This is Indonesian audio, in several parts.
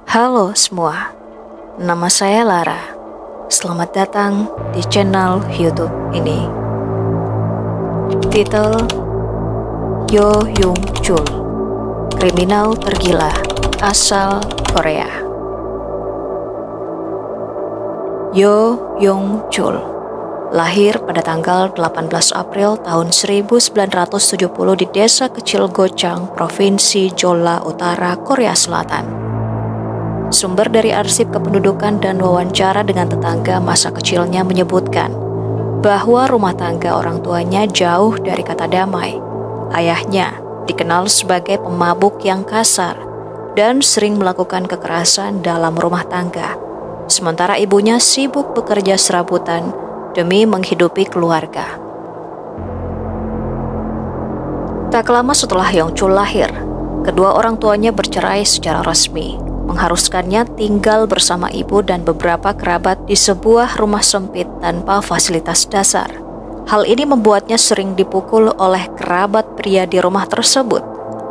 Halo semua, nama saya Lara. Selamat datang di channel YouTube ini. Titel Yo Young Chul, kriminal tergila asal Korea. Yo Young Chul lahir pada tanggal 18 April tahun 1970 di desa kecil Gochang, Provinsi Jeolla Utara, Korea Selatan. Sumber dari arsip kependudukan dan wawancara dengan tetangga masa kecilnya menyebutkan bahwa rumah tangga orang tuanya jauh dari kata damai. Ayahnya dikenal sebagai pemabuk yang kasar dan sering melakukan kekerasan dalam rumah tangga. Sementara ibunya sibuk bekerja serabutan demi menghidupi keluarga. Tak lama setelah Yongchul lahir, kedua orang tuanya bercerai secara resmi, mengharuskannya tinggal bersama ibu dan beberapa kerabat di sebuah rumah sempit tanpa fasilitas dasar. Hal ini membuatnya sering dipukul oleh kerabat pria di rumah tersebut,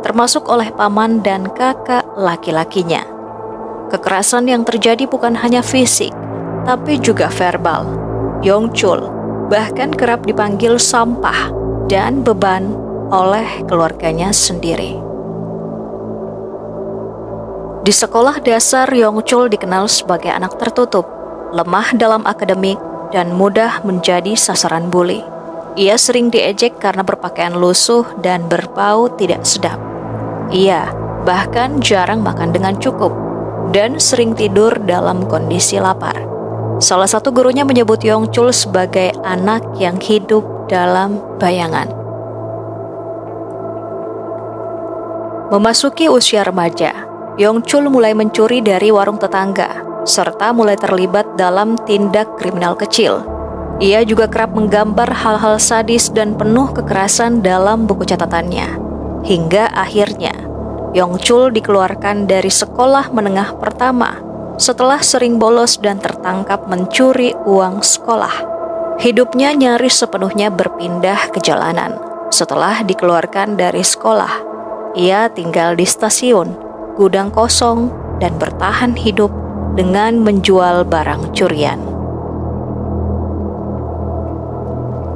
termasuk oleh paman dan kakak laki-lakinya. Kekerasan yang terjadi bukan hanya fisik, tapi juga verbal. Yongchul bahkan kerap dipanggil sampah dan beban oleh keluarganya sendiri. Di sekolah dasar, Yongchul dikenal sebagai anak tertutup, lemah dalam akademik, dan mudah menjadi sasaran buli. Ia sering diejek karena berpakaian lusuh dan berbau tidak sedap. Ia bahkan jarang makan dengan cukup dan sering tidur dalam kondisi lapar. Salah satu gurunya menyebut Yongchul sebagai anak yang hidup dalam bayangan. Memasuki usia remaja, Yongchul mulai mencuri dari warung tetangga, serta mulai terlibat dalam tindak kriminal kecil. Ia juga kerap menggambar hal-hal sadis dan penuh kekerasan dalam buku catatannya. Hingga akhirnya, Yongchul dikeluarkan dari sekolah menengah pertama setelah sering bolos dan tertangkap mencuri uang sekolah. Hidupnya nyaris sepenuhnya berpindah ke jalanan. Setelah dikeluarkan dari sekolah, ia tinggal di stasiun, gudang kosong, dan bertahan hidup dengan menjual barang curian.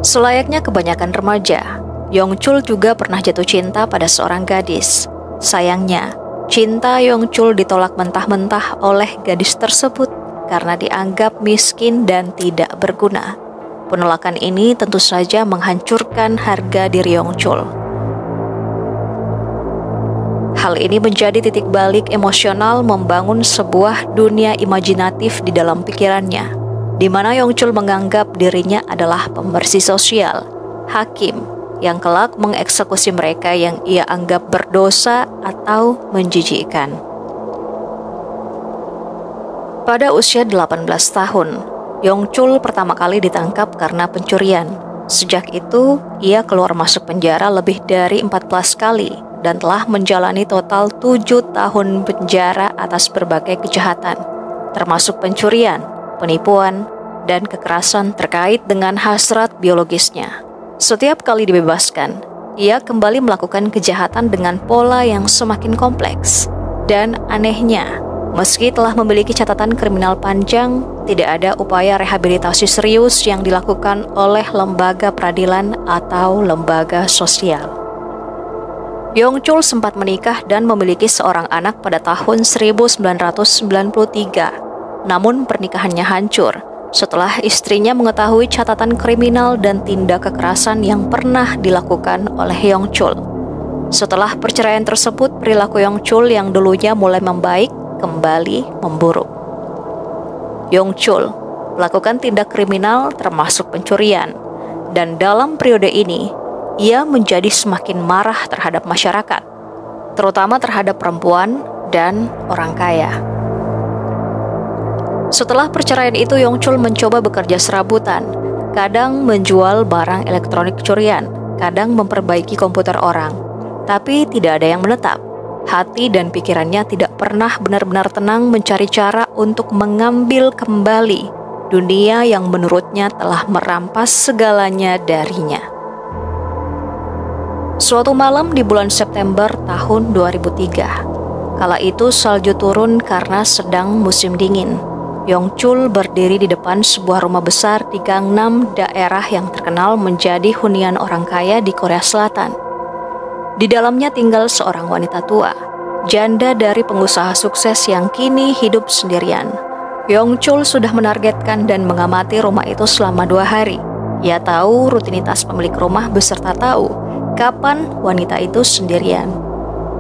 Selayaknya kebanyakan remaja, Yongchul juga pernah jatuh cinta pada seorang gadis. Sayangnya, cinta Yongchul ditolak mentah-mentah oleh gadis tersebut karena dianggap miskin dan tidak berguna. Penolakan ini tentu saja menghancurkan harga diri Yongchul. Hal ini menjadi titik balik emosional membangun sebuah dunia imajinatif di dalam pikirannya, di mana Yongchul menganggap dirinya adalah pembersih sosial, hakim, yang kelak mengeksekusi mereka yang ia anggap berdosa atau menjijikkan. Pada usia 18 tahun, Yongchul pertama kali ditangkap karena pencurian. Sejak itu, ia keluar masuk penjara lebih dari 14 kali dan telah menjalani total 7 tahun penjara atas berbagai kejahatan, termasuk pencurian, penipuan, dan kekerasan terkait dengan hasrat biologisnya. Setiap kali dibebaskan, ia kembali melakukan kejahatan dengan pola yang semakin kompleks. Dan anehnya, meski telah memiliki catatan kriminal panjang, tidak ada upaya rehabilitasi serius yang dilakukan oleh lembaga peradilan atau lembaga sosial. Yongchul sempat menikah dan memiliki seorang anak pada tahun 1993. Namun pernikahannya hancur setelah istrinya mengetahui catatan kriminal dan tindak kekerasan yang pernah dilakukan oleh Yongchul. Setelah perceraian tersebut, perilaku Yongchul yang dulunya mulai membaik kembali memburuk. Yongchul melakukan tindak kriminal termasuk pencurian, dan dalam periode ini ia menjadi semakin marah terhadap masyarakat, terutama terhadap perempuan dan orang kaya. Setelah perceraian itu, Yongchul mencoba bekerja serabutan, kadang menjual barang elektronik curian, kadang memperbaiki komputer orang, tapi tidak ada yang menetap. Hati dan pikirannya tidak pernah benar-benar tenang mencari cara untuk mengambil kembali dunia yang menurutnya telah merampas segalanya darinya. Suatu malam di bulan September tahun 2003, Kala itu salju turun karena sedang musim dingin. Yongchul berdiri di depan sebuah rumah besar di Gangnam, daerah yang terkenal menjadi hunian orang kaya di Korea Selatan. Di dalamnya tinggal seorang wanita tua, janda dari pengusaha sukses yang kini hidup sendirian. Yongchul sudah menargetkan dan mengamati rumah itu selama 2 hari. Ia tahu rutinitas pemilik rumah beserta tahu kapan wanita itu sendirian.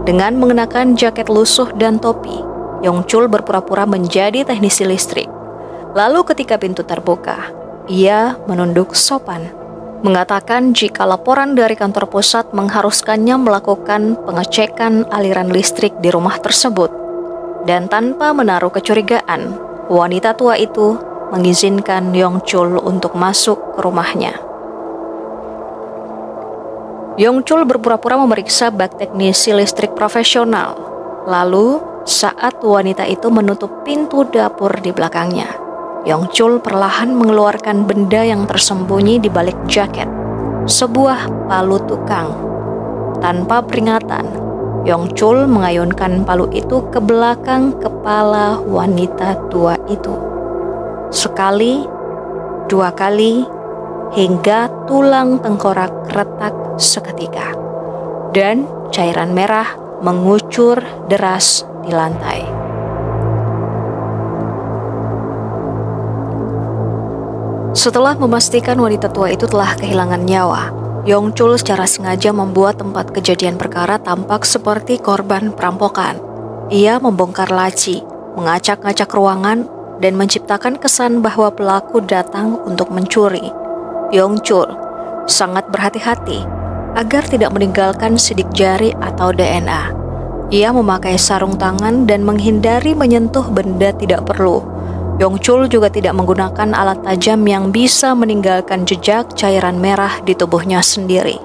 Dengan mengenakan jaket lusuh dan topi, Yongchul berpura-pura menjadi teknisi listrik. Lalu ketika pintu terbuka, ia menunduk sopan, mengatakan jika laporan dari kantor pusat mengharuskannya melakukan pengecekan aliran listrik di rumah tersebut. Dan tanpa menaruh kecurigaan, wanita tua itu mengizinkan Yongchul untuk masuk ke rumahnya. Yongchul berpura-pura memeriksa bak teknisi listrik profesional. Lalu, saat wanita itu menutup pintu dapur di belakangnya, Yongchul perlahan mengeluarkan benda yang tersembunyi di balik jaket, sebuah palu tukang. Tanpa peringatan, Yongchul mengayunkan palu itu ke belakang kepala wanita tua itu. Sekali, 2 kali, hingga tulang tengkorak retak seketika, dan cairan merah mengucur deras di lantai. Setelah memastikan wanita tua itu telah kehilangan nyawa, Yongchul secara sengaja membuat tempat kejadian perkara tampak seperti korban perampokan. Ia membongkar laci, mengacak-ngacak ruangan, dan menciptakan kesan bahwa pelaku datang untuk mencuri. Yongchul sangat berhati-hati agar tidak meninggalkan sidik jari atau DNA. Ia memakai sarung tangan dan menghindari menyentuh benda tidak perlu. Yongchul juga tidak menggunakan alat tajam yang bisa meninggalkan jejak cairan merah di tubuhnya sendiri.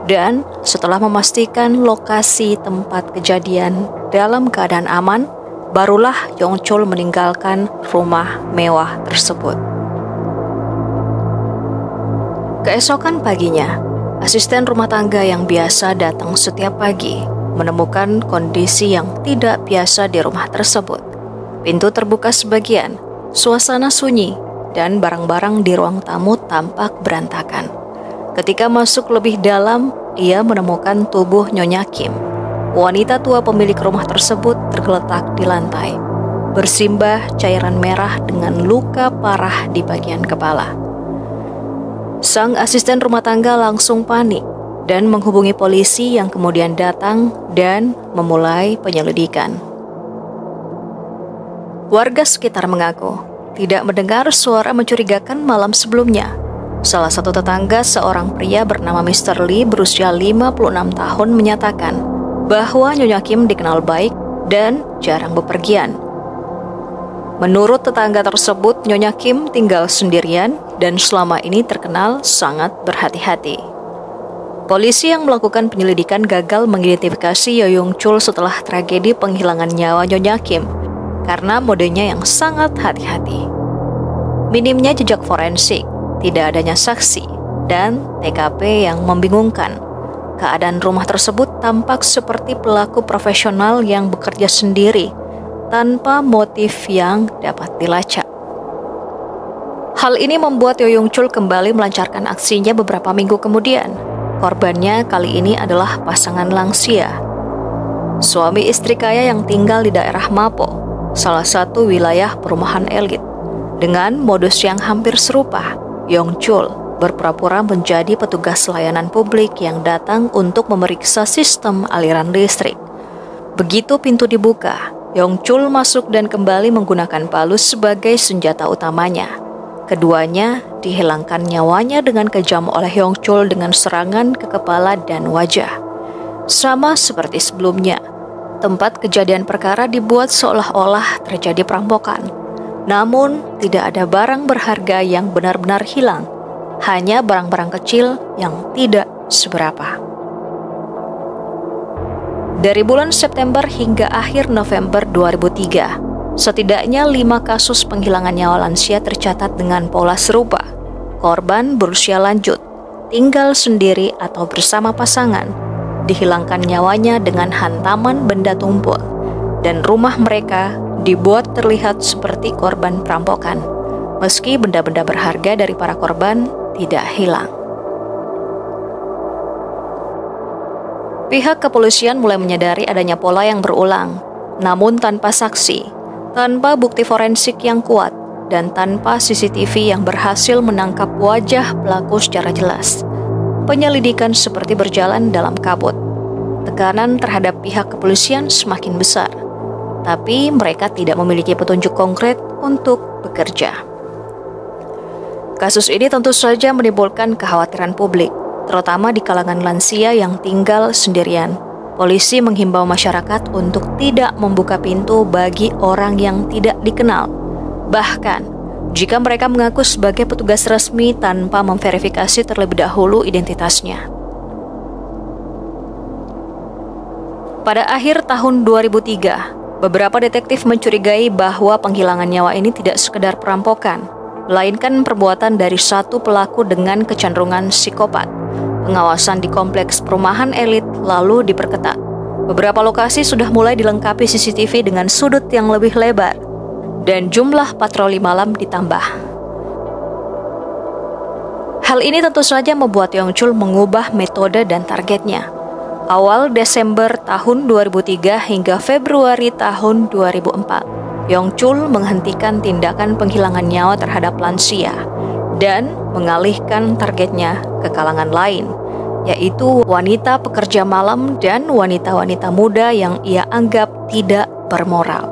Dan setelah memastikan lokasi tempat kejadian dalam keadaan aman, barulah Yongchul meninggalkan rumah mewah tersebut. Keesokan paginya, asisten rumah tangga yang biasa datang setiap pagi menemukan kondisi yang tidak biasa di rumah tersebut. Pintu terbuka sebagian, suasana sunyi, dan barang-barang di ruang tamu tampak berantakan. Ketika masuk lebih dalam, ia menemukan tubuh Nyonya Kim. Wanita tua pemilik rumah tersebut tergeletak di lantai, bersimbah cairan merah dengan luka parah di bagian kepala. Sang asisten rumah tangga langsung panik dan menghubungi polisi yang kemudian datang dan memulai penyelidikan. Warga sekitar mengaku tidak mendengar suara mencurigakan malam sebelumnya. Salah satu tetangga seorang pria bernama Mr. Lee berusia 56 tahun menyatakan bahwa Nyonya Kim dikenal baik dan jarang bepergian. Menurut tetangga tersebut, Nyonya Kim tinggal sendirian dan selama ini terkenal sangat berhati-hati. Polisi yang melakukan penyelidikan gagal mengidentifikasi Yongchul setelah tragedi penghilangan nyawa Nyonya Kim karena modenya yang sangat hati-hati. Minimnya jejak forensik, tidak adanya saksi, dan TKP yang membingungkan. Keadaan rumah tersebut tampak seperti pelaku profesional yang bekerja sendiri tanpa motif yang dapat dilacak. Hal ini membuat Yongchul kembali melancarkan aksinya beberapa minggu kemudian. Korbannya kali ini adalah pasangan lansia. Suami istri kaya yang tinggal di daerah Mapo, salah satu wilayah perumahan elit. Dengan modus yang hampir serupa, Yongchul berpura-pura menjadi petugas layanan publik yang datang untuk memeriksa sistem aliran listrik. Begitu pintu dibuka, Yongchul masuk dan kembali menggunakan palu sebagai senjata utamanya. Keduanya dihilangkan nyawanya dengan kejam oleh Yongchul dengan serangan ke kepala dan wajah. Sama seperti sebelumnya, tempat kejadian perkara dibuat seolah-olah terjadi perampokan. Namun, tidak ada barang berharga yang benar-benar hilang, hanya barang-barang kecil yang tidak seberapa. Dari bulan September hingga akhir November 2003, setidaknya 5 kasus penghilangan nyawa lansia tercatat dengan pola serupa. Korban berusia lanjut, tinggal sendiri atau bersama pasangan, dihilangkan nyawanya dengan hantaman benda tumpul. dan rumah mereka dibuat terlihat seperti korban perampokan, meski benda-benda berharga dari para korban tidak hilang. Pihak kepolisian mulai menyadari adanya pola yang berulang, namun tanpa saksi, tanpa bukti forensik yang kuat, dan tanpa CCTV yang berhasil menangkap wajah pelaku secara jelas. Penyelidikan seperti berjalan dalam kabut. Tekanan terhadap pihak kepolisian semakin besar, tapi mereka tidak memiliki petunjuk konkret untuk bekerja. Kasus ini tentu saja menimbulkan kekhawatiran publik, terutama di kalangan lansia yang tinggal sendirian. Polisi menghimbau masyarakat untuk tidak membuka pintu bagi orang yang tidak dikenal. Bahkan, jika mereka mengaku sebagai petugas resmi tanpa memverifikasi terlebih dahulu identitasnya. Pada akhir tahun 2003, beberapa detektif mencurigai bahwa penghilangan nyawa ini tidak sekedar perampokan, melainkan perbuatan dari satu pelaku dengan kecenderungan psikopat. Pengawasan di kompleks perumahan elit lalu diperketat. Beberapa lokasi sudah mulai dilengkapi CCTV dengan sudut yang lebih lebar, dan jumlah patroli malam ditambah. Hal ini tentu saja membuat Yongchul mengubah metode dan targetnya. Awal Desember tahun 2003 hingga Februari tahun 2004, Yongchul menghentikan tindakan penghilangan nyawa terhadap lansia dan mengalihkan targetnya ke kalangan lain, yaitu wanita pekerja malam dan wanita-wanita muda yang ia anggap tidak bermoral.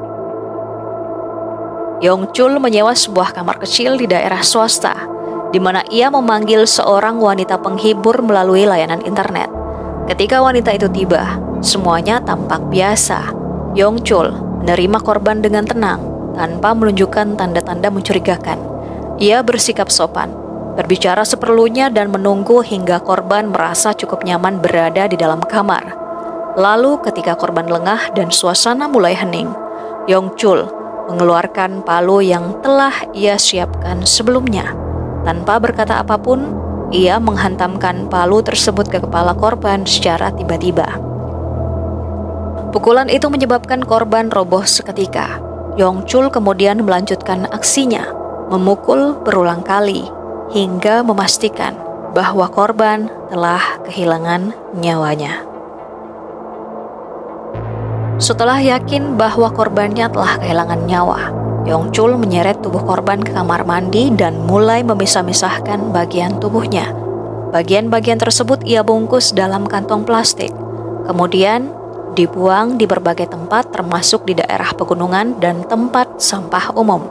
Yongchul menyewa sebuah kamar kecil di daerah swasta, di mana ia memanggil seorang wanita penghibur melalui layanan internet. Ketika wanita itu tiba, semuanya tampak biasa. Yongchul menerima korban dengan tenang, tanpa menunjukkan tanda-tanda mencurigakan. Ia bersikap sopan, berbicara seperlunya dan menunggu hingga korban merasa cukup nyaman berada di dalam kamar. Lalu ketika korban lengah dan suasana mulai hening, Yongchul mengeluarkan palu yang telah ia siapkan sebelumnya. Tanpa berkata apapun, ia menghantamkan palu tersebut ke kepala korban secara tiba-tiba. Pukulan itu menyebabkan korban roboh seketika. Yongchul kemudian melanjutkan aksinya, memukul berulang kali, hingga memastikan bahwa korban telah kehilangan nyawanya. Setelah yakin bahwa korbannya telah kehilangan nyawa, Yongchul menyeret tubuh korban ke kamar mandi dan mulai memisah-misahkan bagian tubuhnya. Bagian-bagian tersebut ia bungkus dalam kantong plastik, kemudian dibuang di berbagai tempat termasuk di daerah pegunungan dan tempat sampah umum.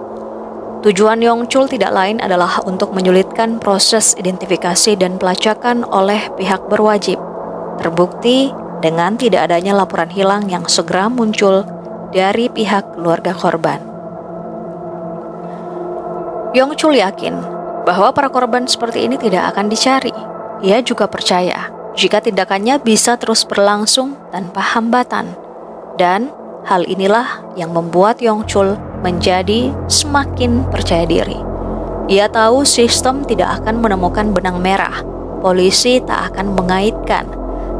Tujuan Yongchul tidak lain adalah untuk menyulitkan proses identifikasi dan pelacakan oleh pihak berwajib. Terbukti dengan tidak adanya laporan hilang yang segera muncul dari pihak keluarga korban. Yongchul yakin bahwa para korban seperti ini tidak akan dicari. Ia juga percaya jika tindakannya bisa terus berlangsung tanpa hambatan. Dan hal inilah yang membuat Yongchul menjadi semakin percaya diri. Ia tahu sistem tidak akan menemukan benang merah. Polisi tak akan mengaitkan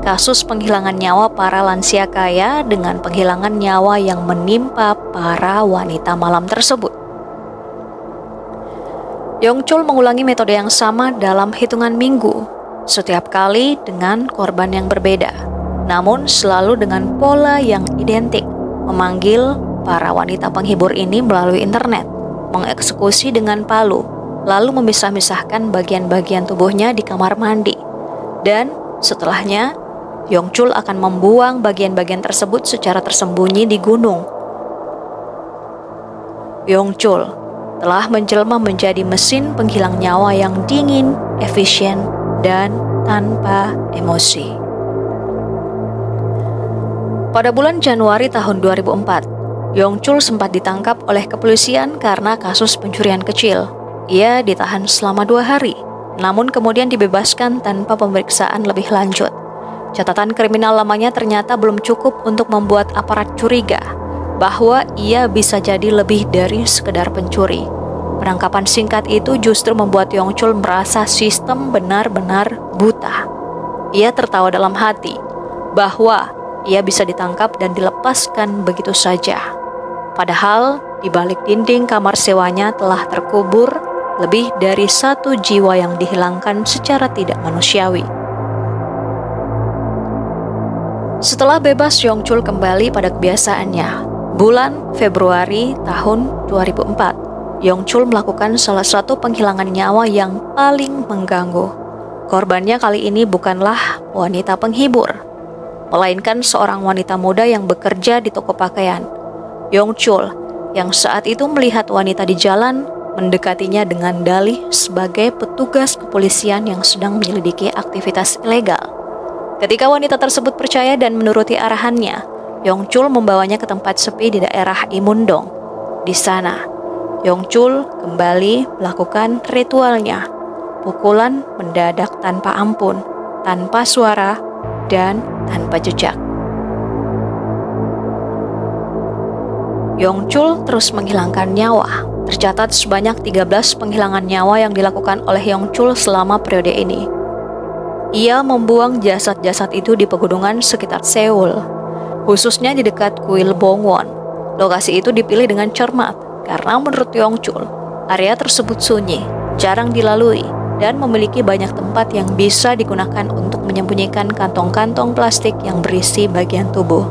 kasus penghilangan nyawa para lansia kaya dengan penghilangan nyawa yang menimpa para wanita malam tersebut. Yongchul mengulangi metode yang sama dalam hitungan minggu, setiap kali dengan korban yang berbeda, namun selalu dengan pola yang identik, memanggil para wanita penghibur ini melalui internet, mengeksekusi dengan palu, lalu memisah-misahkan bagian-bagian tubuhnya di kamar mandi, dan setelahnya Yongchul akan membuang bagian-bagian tersebut secara tersembunyi di gunung. Yongchul telah menjelma menjadi mesin penghilang nyawa yang dingin, efisien, dan tanpa emosi. Pada bulan Januari tahun 2004, Yongchul sempat ditangkap oleh kepolisian karena kasus pencurian kecil. Ia ditahan selama 2 hari, namun kemudian dibebaskan tanpa pemeriksaan lebih lanjut. Catatan kriminal lamanya ternyata belum cukup untuk membuat aparat curiga bahwa ia bisa jadi lebih dari sekedar pencuri. Penangkapan singkat itu justru membuat Yongchul merasa sistem benar-benar buta. Ia tertawa dalam hati bahwa ia bisa ditangkap dan dilepaskan begitu saja. Padahal di balik dinding kamar sewanya telah terkubur lebih dari 1 jiwa yang dihilangkan secara tidak manusiawi. Setelah bebas, Yongchul kembali pada kebiasaannya. Bulan Februari tahun 2004, Yongchul melakukan salah satu penghilangan nyawa yang paling mengganggu. Korbannya kali ini bukanlah wanita penghibur, melainkan seorang wanita muda yang bekerja di toko pakaian. Yongchul yang saat itu melihat wanita di jalan mendekatinya dengan dalih sebagai petugas kepolisian yang sedang menyelidiki aktivitas ilegal. Ketika wanita tersebut percaya dan menuruti arahannya, Yongchul membawanya ke tempat sepi di daerah Imundong. Di sana, Yongchul kembali melakukan ritualnya. Pukulan mendadak tanpa ampun, tanpa suara, dan tanpa jejak. Yongchul terus menghilangkan nyawa. Tercatat sebanyak 13 penghilangan nyawa yang dilakukan oleh Yongchul selama periode ini. Ia membuang jasad-jasad itu di pegunungan sekitar Seoul, khususnya di dekat kuil Bongwon. Lokasi itu dipilih dengan cermat karena menurut Yongchul, area tersebut sunyi, jarang dilalui, dan memiliki banyak tempat yang bisa digunakan untuk menyembunyikan kantong-kantong plastik yang berisi bagian tubuh.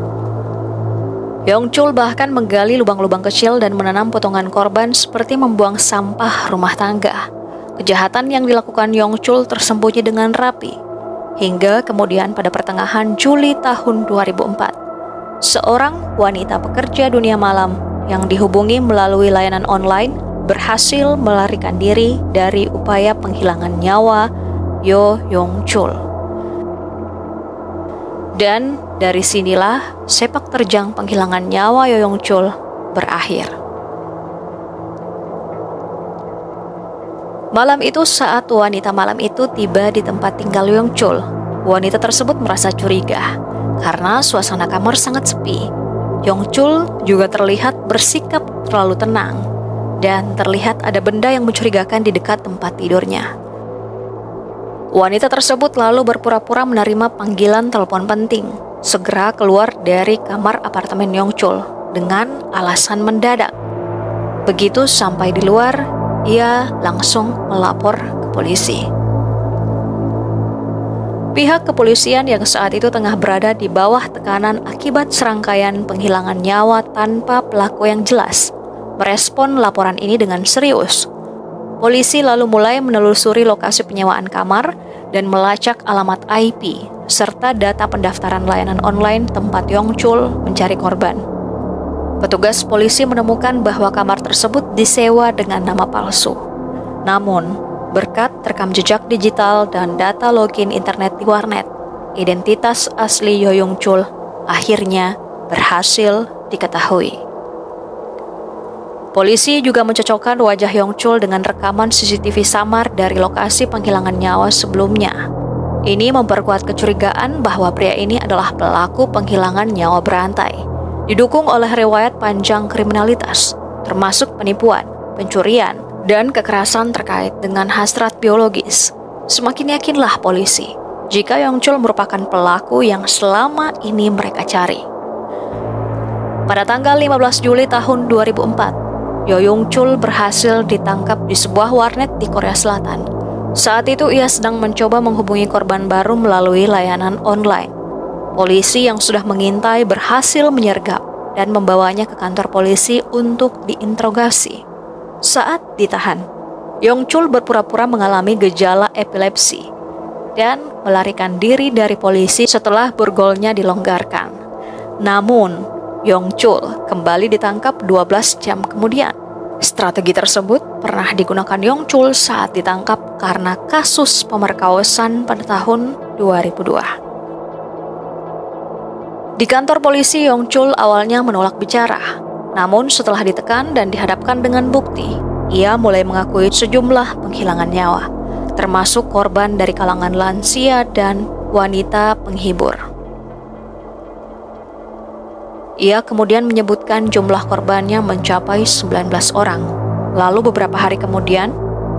Yongchul bahkan menggali lubang-lubang kecil dan menanam potongan korban seperti membuang sampah rumah tangga. Kejahatan yang dilakukan Yongchul tersembunyi dengan rapi. Hingga kemudian pada pertengahan Juli tahun 2004, seorang wanita pekerja dunia malam yang dihubungi melalui layanan online berhasil melarikan diri dari upaya penghilangan nyawa Yo Yongchul. Dan dari sinilah sepak terjang penghilangan nyawa Yo Yongchul berakhir. Malam itu saat wanita malam itu tiba di tempat tinggal Yongchul, wanita tersebut merasa curiga karena suasana kamar sangat sepi. Yongchul juga terlihat bersikap terlalu tenang dan terlihat ada benda yang mencurigakan di dekat tempat tidurnya. Wanita tersebut lalu berpura-pura menerima panggilan telepon penting, segera keluar dari kamar apartemen Yongchul dengan alasan mendadak. Begitu sampai di luar, ia langsung melapor ke polisi. Pihak kepolisian yang saat itu tengah berada di bawah tekanan akibat serangkaian penghilangan nyawa tanpa pelaku yang jelas, merespon laporan ini dengan serius. Polisi lalu mulai menelusuri lokasi penyewaan kamar dan melacak alamat IP serta data pendaftaran layanan online tempat Yongchul mencari korban. Petugas polisi menemukan bahwa kamar tersebut disewa dengan nama palsu. Namun, berkat rekam jejak digital dan data login internet di warnet, identitas asli Yo Yongchul akhirnya berhasil diketahui. Polisi juga mencocokkan wajah Yongchul dengan rekaman CCTV samar dari lokasi penghilangan nyawa sebelumnya. Ini memperkuat kecurigaan bahwa pria ini adalah pelaku penghilangan nyawa berantai, didukung oleh riwayat panjang kriminalitas, termasuk penipuan, pencurian, dan kekerasan terkait dengan hasrat biologis. Semakin yakinlah polisi jika Yongchul merupakan pelaku yang selama ini mereka cari. Pada tanggal 15 Juli tahun 2004, Yo Yongchul berhasil ditangkap di sebuah warnet di Korea Selatan. Saat itu ia sedang mencoba menghubungi korban baru melalui layanan online. Polisi yang sudah mengintai berhasil menyergap dan membawanya ke kantor polisi untuk diinterogasi. Saat ditahan, Yongchul berpura-pura mengalami gejala epilepsi dan melarikan diri dari polisi setelah borgolnya dilonggarkan. Namun, Yongchul kembali ditangkap 12 jam kemudian. Strategi tersebut pernah digunakan Yongchul saat ditangkap karena kasus pemerkosaan pada tahun 2002. Di kantor polisi, Yongchul awalnya menolak bicara. Namun setelah ditekan dan dihadapkan dengan bukti, ia mulai mengakui sejumlah penghilangan nyawa, termasuk korban dari kalangan lansia dan wanita penghibur. Ia kemudian menyebutkan jumlah korbannya mencapai 19 orang. Lalu beberapa hari kemudian,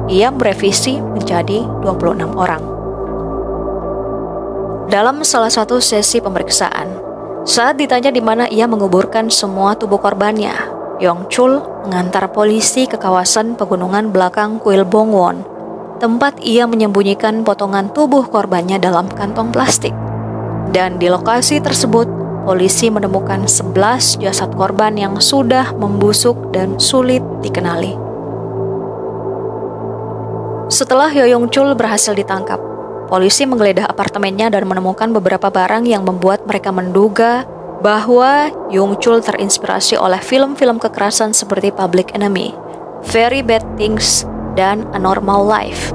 ia merevisi menjadi 26 orang. Dalam salah satu sesi pemeriksaan, Saat ditanya di mana ia menguburkan semua tubuh korbannya, Yong-chul mengantar polisi ke kawasan pegunungan belakang kuil Bongwon, tempat ia menyembunyikan potongan tubuh korbannya dalam kantong plastik. Dan di lokasi tersebut, polisi menemukan 11 jasad korban yang sudah membusuk dan sulit dikenali. Setelah Yong-chul berhasil ditangkap, polisi menggeledah apartemennya dan menemukan beberapa barang yang membuat mereka menduga bahwa Yong-chul terinspirasi oleh film-film kekerasan seperti Public Enemy, Very Bad Things, dan A Normal Life.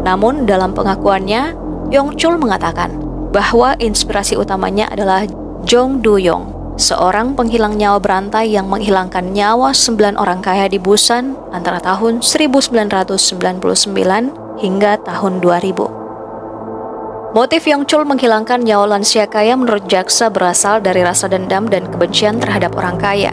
Namun dalam pengakuannya, Yong-chul mengatakan bahwa inspirasi utamanya adalah Jong Do-yong, seorang penghilang nyawa berantai yang menghilangkan nyawa 9 orang kaya di Busan antara tahun 1999 hingga tahun 2000. Motif Yong-chul menghilangkan nyawa lansia kaya menurut jaksa berasal dari rasa dendam dan kebencian terhadap orang kaya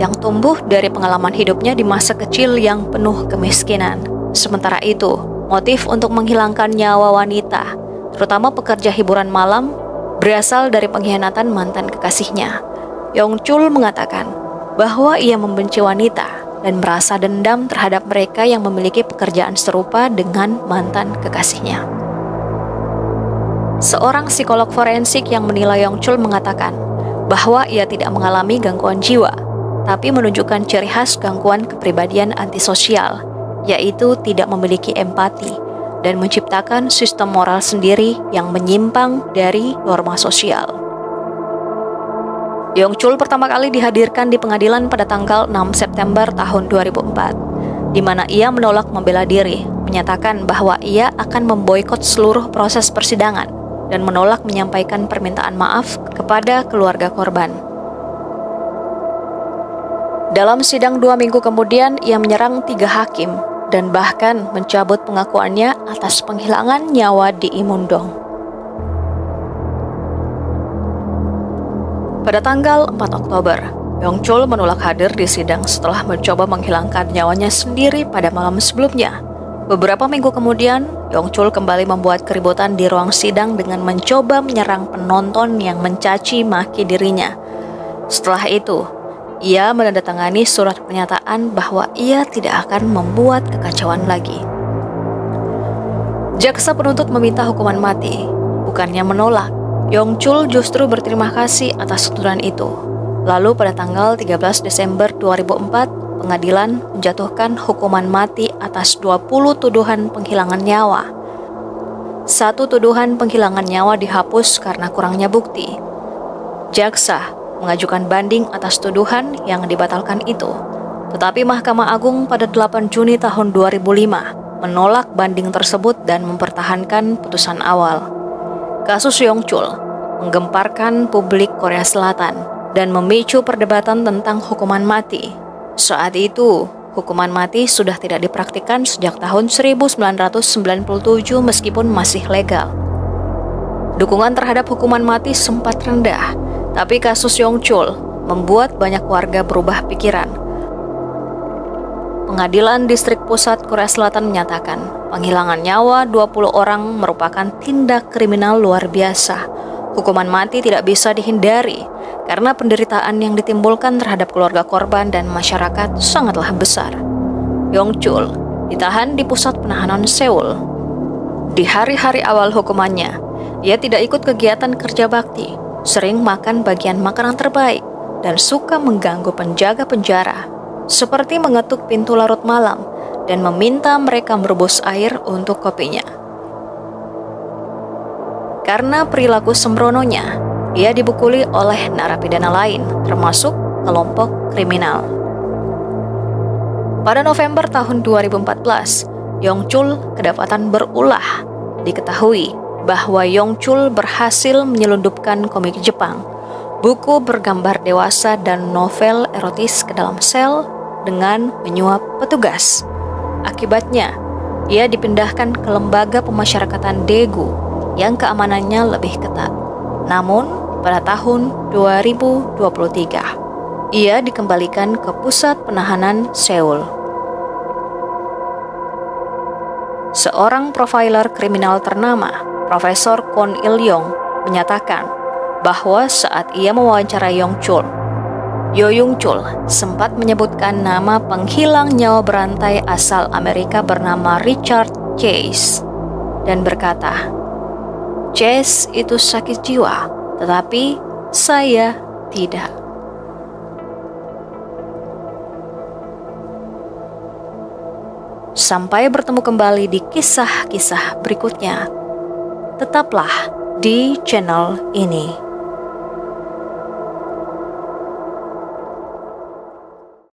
yang tumbuh dari pengalaman hidupnya di masa kecil yang penuh kemiskinan. Sementara itu, motif untuk menghilangkan nyawa wanita, terutama pekerja hiburan malam, berasal dari pengkhianatan mantan kekasihnya. Yong-chul mengatakan bahwa ia membenci wanita dan merasa dendam terhadap mereka yang memiliki pekerjaan serupa dengan mantan kekasihnya. Seorang psikolog forensik yang menilai Yong-chul mengatakan bahwa ia tidak mengalami gangguan jiwa, tapi menunjukkan ciri khas gangguan kepribadian antisosial, yaitu tidak memiliki empati dan menciptakan sistem moral sendiri yang menyimpang dari norma sosial. Yong-chul pertama kali dihadirkan di pengadilan pada tanggal 6 September tahun 2004, di mana ia menolak membela diri, menyatakan bahwa ia akan memboikot seluruh proses persidangan dan menolak menyampaikan permintaan maaf kepada keluarga korban. Dalam sidang 2 minggu kemudian, ia menyerang 3 hakim dan bahkan mencabut pengakuannya atas penghilangan nyawa di Imundong. Pada tanggal 4 Oktober, Yong-chul menolak hadir di sidang setelah mencoba menghilangkan nyawanya sendiri pada malam sebelumnya. Beberapa minggu kemudian, Yong-chul kembali membuat keributan di ruang sidang dengan mencoba menyerang penonton yang mencaci maki dirinya. Setelah itu, ia menandatangani surat pernyataan bahwa ia tidak akan membuat kekacauan lagi. Jaksa penuntut meminta hukuman mati, bukannya menolak. Yong-chul justru berterima kasih atas tuntutan itu. Lalu pada tanggal 13 Desember 2004, pengadilan menjatuhkan hukuman mati atas 20 tuduhan penghilangan nyawa. 1 tuduhan penghilangan nyawa dihapus karena kurangnya bukti. Jaksa mengajukan banding atas tuduhan yang dibatalkan itu. Tetapi Mahkamah Agung pada 8 Juni tahun 2005 menolak banding tersebut dan mempertahankan putusan awal. Kasus Yong-chul menggemparkan publik Korea Selatan dan memicu perdebatan tentang hukuman mati. Saat itu, hukuman mati sudah tidak dipraktikkan sejak tahun 1997 meskipun masih legal. Dukungan terhadap hukuman mati sempat rendah, tapi kasus Yong-chul membuat banyak warga berubah pikiran. Pengadilan Distrik Pusat Korea Selatan menyatakan penghilangan nyawa 20 orang merupakan tindak kriminal luar biasa. Hukuman mati tidak bisa dihindari karena penderitaan yang ditimbulkan terhadap keluarga korban dan masyarakat sangatlah besar. Yong-chul ditahan di pusat penahanan Seoul. Di hari-hari awal hukumannya, ia tidak ikut kegiatan kerja bakti, sering makan bagian makanan terbaik, dan suka mengganggu penjaga penjara, seperti mengetuk pintu larut malam dan meminta mereka merebus air untuk kopinya. Karena perilaku sembrononya, ia dibukuli oleh narapidana lain, termasuk kelompok kriminal. Pada November tahun 2014, Yong-chul kedapatan berulah. Diketahui bahwa Yong-chul berhasil menyelundupkan komik Jepang, buku bergambar dewasa dan novel erotis ke dalam sel dengan menyuap petugas. Akibatnya, ia dipindahkan ke lembaga pemasyarakatan Daegu yang keamanannya lebih ketat. Namun, pada tahun 2023, ia dikembalikan ke pusat penahanan Seoul. Seorang profiler kriminal ternama, Profesor Kwon Il-yong, menyatakan bahwa saat ia mewawancarai Yong Chul, Yo Yung Chul sempat menyebutkan nama penghilang nyawa berantai asal Amerika bernama Richard Chase dan berkata, "Chase itu sakit jiwa, tetapi saya tidak." Sampai bertemu kembali di kisah-kisah berikutnya. Tetaplah di channel ini.